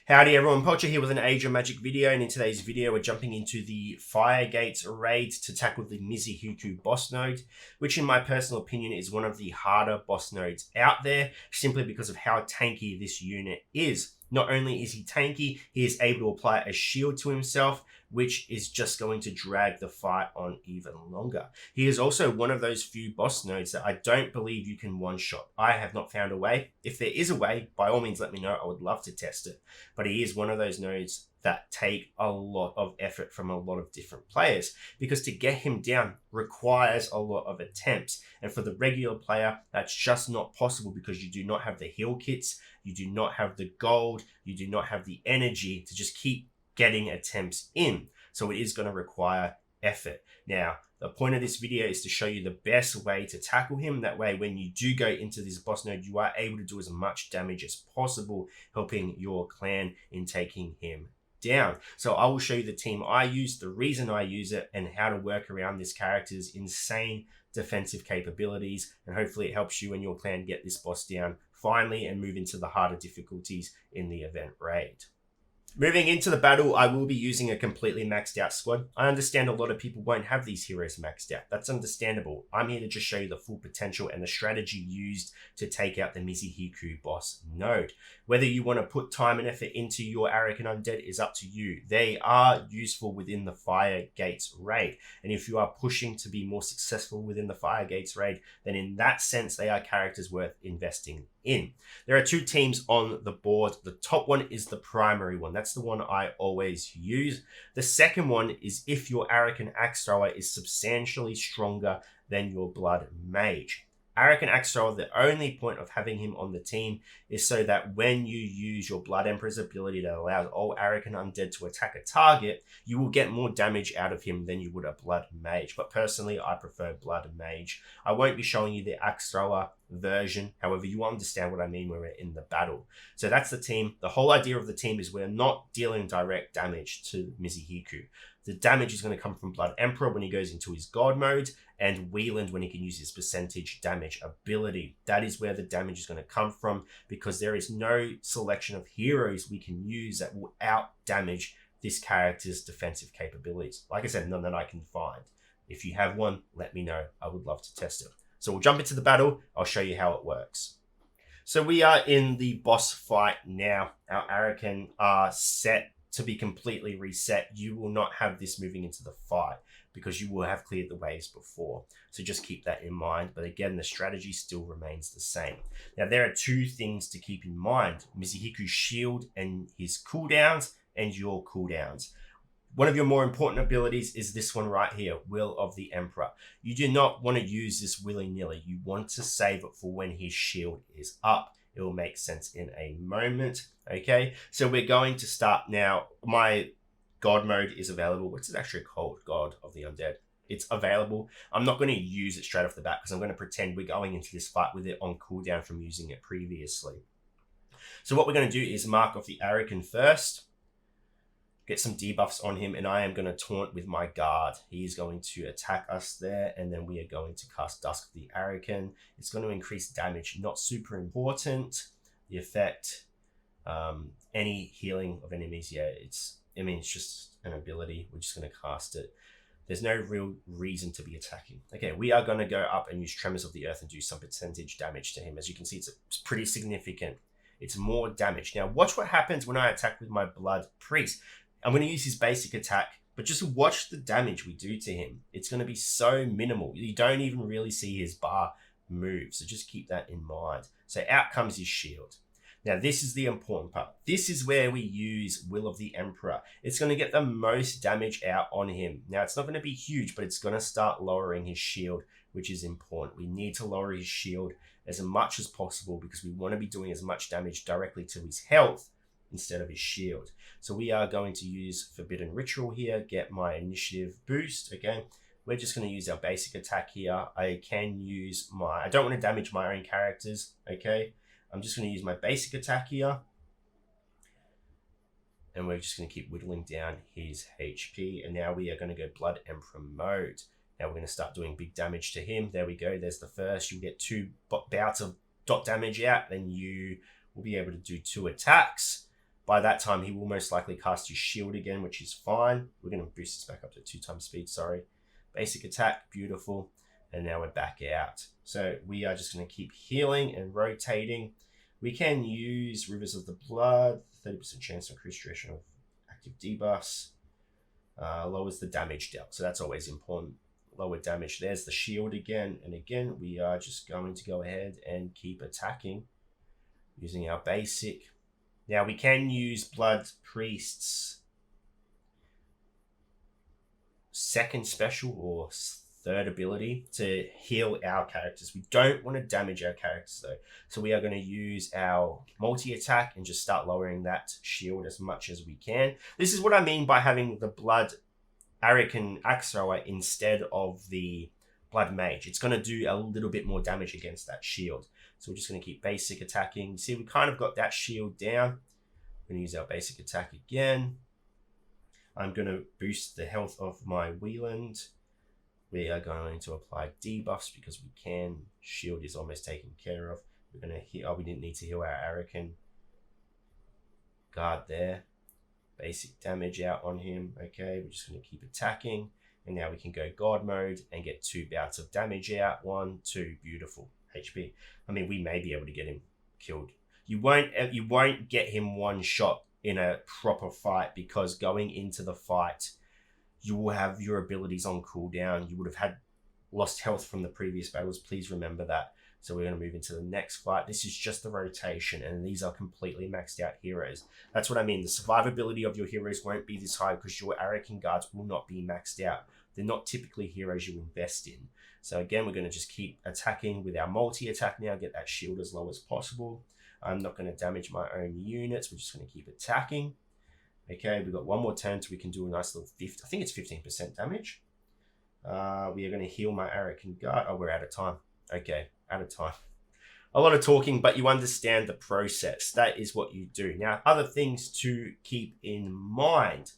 Howdy everyone, Poacher here with an Age of Magic video, and in today's video we're jumping into the Fire Gates raid to tackle the Mizuhiko boss node, which in my personal opinion is one of the harder boss nodes out there, simply because of how tanky this unit is. Not only is he tanky, he is able to apply a shield to himself, which is just going to drag the fight on even longer. He is also one of those few boss nodes that I don't believe you can one-shot. I have not found a way. If there is a way, by all means let me know. I would love to test it. But he is one of those nodes that take a lot of effort from a lot of different players, because to get him down requires a lot of attempts. And for the regular player, that's just not possible because you do not have the heal kits, you do not have the gold, you do not have the energy to just keep getting attempts in. So it is going to require effort. Now, the point of this video is to show you the best way to tackle him. That way, when you do go into this boss node, you are able to do as much damage as possible, helping your clan in taking him down. So I will show you the team I use, the reason I use it, and how to work around this character's insane defensive capabilities. And hopefully it helps you and your clan get this boss down finally and move into the harder difficulties in the event raid. Moving into the battle, I will be using a completely maxed out squad. I understand a lot of people won't have these heroes maxed out. That's understandable. I'm here to just show you the full potential and the strategy used to take out the Mizuhiko boss node. Whether you want to put time and effort into your Arrogant Undead is up to you. They are useful within the Fire Gates raid. And if you are pushing to be more successful within the Fire Gates raid, then in that sense, they are characters worth investing in. There are two teams on the board. The top one is the primary one. That's the one I always use. The second one is if your Arrogant Axe Thrower is substantially stronger than your Blood Mage. Arrogant Axe Thrower, the only point of having him on the team is so that when you use your Blood Emperor's ability that allows all Arrogant Undead to attack a target, you will get more damage out of him than you would a Blood Mage. But personally, I prefer Blood Mage. I won't be showing you the Axe Thrower version. However, you understand what I mean when we're in the battle. So that's the team. The whole idea of the team is we're not dealing direct damage to Mizuhiko. The damage is going to come from Blood Emperor when he goes into his God mode, and Wieland when he can use his percentage damage ability. That is where the damage is going to come from, because there is no selection of heroes we can use that will out damage this character's defensive capabilities. Like I said, none that I can find. If you have one, let me know. I would love to test it. So we'll jump into the battle. I'll show you how it works. So we are in the boss fight now. Our Arrogant are set to be completely reset. You will not have this moving into the fight because you will have cleared the waves before. So just keep that in mind. But again, the strategy still remains the same. Now, there are two things to keep in mind. Mizuhiko's shield and his cooldowns and your cooldowns. One of your more important abilities is this one right here, Will of the Emperor. You do not want to use this willy-nilly. You want to save it for when his shield is up. It will make sense in a moment. Okay, so we're going to start now. My God mode is available. What's it actually called? God of the Undead. It's available. I'm not going to use it straight off the bat because I'm going to pretend we're going into this fight with it on cooldown from using it previously. So what we're going to do is mark off the Arrogant first. Get some debuffs on him, and I am going to taunt with my guard. He is going to attack us there, and then we are going to cast Dusk of the Arrogant. It's going to increase damage, not super important. The effect, any healing of enemies, yeah, it's just an ability. We're just going to cast it. There's no real reason to be attacking. Okay, we are going to go up and use Tremors of the Earth and do some percentage damage to him. As you can see, it's pretty significant. It's more damage. Now, watch what happens when I attack with my Blood Priest. I'm going to use his basic attack, but just watch the damage we do to him. It's going to be so minimal. You don't even really see his bar move, so just keep that in mind. So out comes his shield. Now, this is the important part. This is where we use Will of the Emperor. It's going to get the most damage out on him. Now, it's not going to be huge, but it's going to start lowering his shield, which is important. We need to lower his shield as much as possible because we want to be doing as much damage directly to his health instead of his shield. So we are going to use Forbidden Ritual here, get my initiative boost, okay? We're just going to use our basic attack here. I don't want to damage my own characters, okay? I'm just going to use my basic attack here. And we're just going to keep whittling down his HP. And now we are going to go Blood Emperor mode. Now we're going to start doing big damage to him. There we go. There's the first. You'll get 2 bouts of dot damage out. Then you will be able to do 2 attacks. By that time, he will most likely cast his shield again, which is fine. We're going to boost this back up to 2 times speed, sorry. Basic attack, beautiful. And now we're back out. So we are just going to keep healing and rotating. We can use Rivers of the Blood, 30% chance to increase duration of active debuffs. Lowers the damage dealt, so that's always important. Lower damage. There's the shield again. And again, we are just going to go ahead and keep attacking using our basic. Now we can use Blood Priest's second special or third ability to heal our characters. We don't want to damage our characters though. So we are going to use our multi-attack and just start lowering that shield as much as we can. This is what I mean by having the Blood Arican Axe Thrower instead of the Blood Mage. It's going to do a little bit more damage against that shield. So we're just going to keep basic attacking. See, we kind of got that shield down. We're going to use our basic attack again. I'm going to boost the health of my Wieland. We are going to apply debuffs because we can. Shield is almost taken care of. We're going to heal. Oh, we didn't need to heal our Arican guard there. Basic damage out on him. Okay, we're just going to keep attacking. And now we can go God mode and get 2 bouts of damage out. 1, 2, beautiful. HP. I mean, we may be able to get him killed. You won't get him one shot in a proper fight because going into the fight, you will have your abilities on cooldown. You would have had lost health from the previous battles. Please remember that. So we're going to move into the next fight. This is just the rotation, and these are completely maxed out heroes. That's what I mean. The survivability of your heroes won't be this high because your Arican guards will not be maxed out. They're not typically heroes you invest in. So again, we're going to just keep attacking with our multi-attack now, get that shield as low as possible. I'm not going to damage my own units. We're just going to keep attacking. Okay, we've got one more turn so we can do a nice little 50. I think it's 15% damage. We are going to heal my Arican guard. Oh, we're out of time. Okay, out of time. A lot of talking, but you understand the process. That is what you do. Now, other things to keep in mind.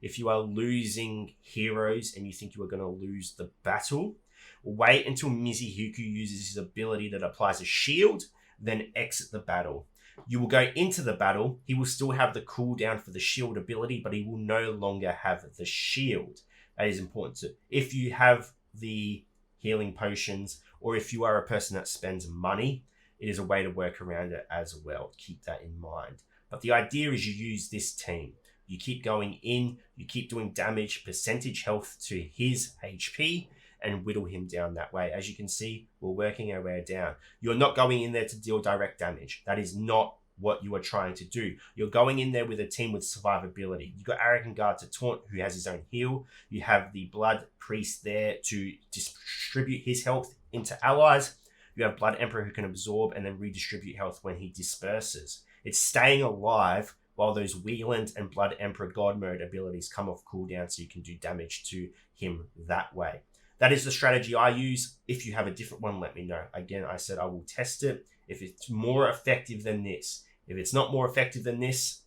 If you are losing heroes and you think you are going to lose the battle, wait until Mizuhiko uses his ability that applies a shield, then exit the battle. You will go into the battle. He will still have the cooldown for the shield ability, but he will no longer have the shield. That is important too. If you have the healing potions, or if you are a person that spends money, it is a way to work around it as well. Keep that in mind. But the idea is you use this team. You keep going in, you keep doing damage, percentage health to his HP, and whittle him down that way. As you can see, we're working our way down. You're not going in there to deal direct damage. That is not what you are trying to do. You're going in there with a team with survivability. You've got Arican Guard to taunt, who has his own heal. You have the Blood Priest there to distribute his health into allies. You have Blood Emperor who can absorb and then redistribute health when he disperses. It's staying alive while those Wieland and Blood Emperor God Mode abilities come off cooldown so you can do damage to him that way. That is the strategy I use. If you have a different one, let me know. Again, I said I will test it. If it's more effective than this. If it's not more effective than this,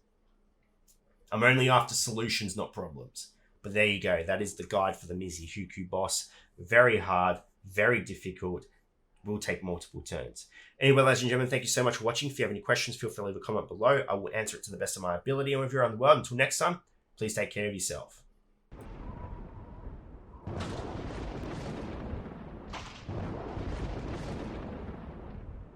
I'm only after solutions, not problems. But there you go. That is the guide for the Mizuhiko boss. Very hard, very difficult. Will take multiple turns. Anyway, ladies and gentlemen, thank you so much for watching. If you have any questions, feel free to leave a comment below. I will answer it to the best of my ability. And if you're around the world, until next time, please take care of yourself.